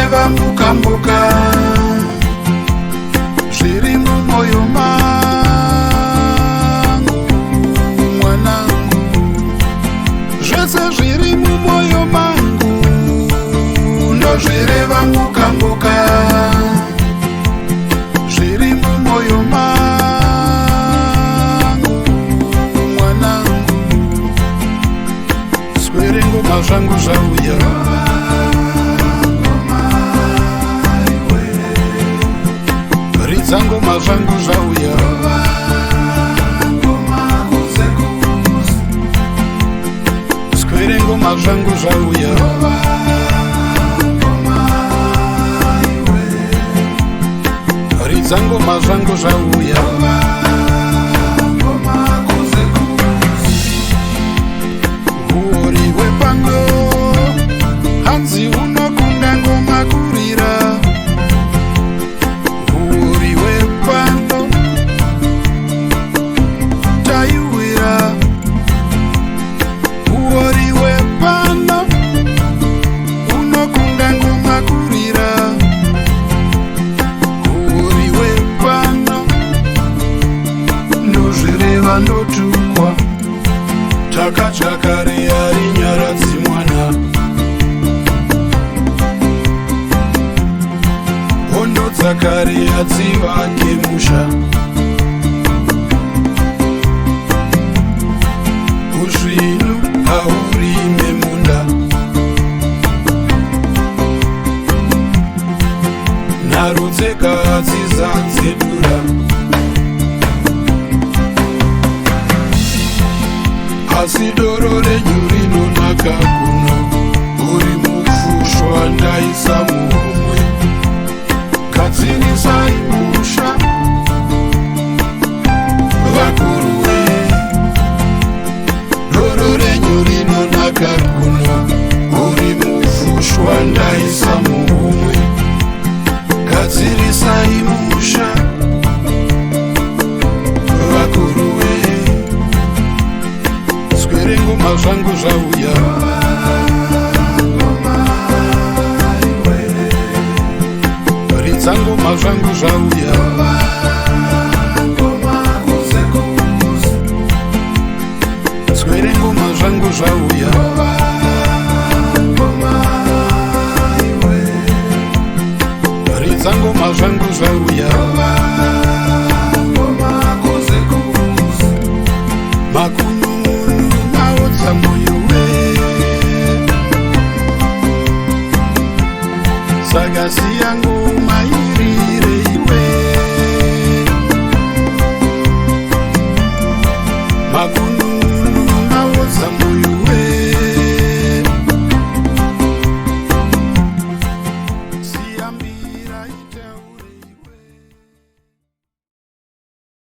ndozvireva mbuka zviri mumwoyo mangu mwanangu, zvese zviri mumwoyo mangu ndozvireva mbuka zviri mumwoyo mangu mwanangu. Swere ngoma zvangu zvauya, ridza ngoma zvangu zvauya, swere ngoma zvangu zvauya, ridza ngoma zvangu zvauya. Huori hwepango hanzi unokunda ngoma kurira, huori hwepango taiwira, huori hwepano unokunda ngoma kurira, huori hwepano ndozvireva ndotukwa, takatsvaka reari nyaradzi mwana, hondo dzakareya dzivake musha, uzvinu haurime munda, nharo dzekadzi dzadzedura, asi doro renyu rinonaka kuno, uri mufushwa ndaisa muhomwe, gadzirisai musha vakuruwe, doro renyu rinonaka kuno, uri mufushwa ndaisa muhomwe, gadzirisai musha vakuruwe. Swere ngoma zvangu zvauya, ridza ngoma zvangu zvauya, swere ngoma zvangu zvauya, ridza ngoma zvangu zvauya. Makununu naodza moyo we, saka siya ngoma irire iwe.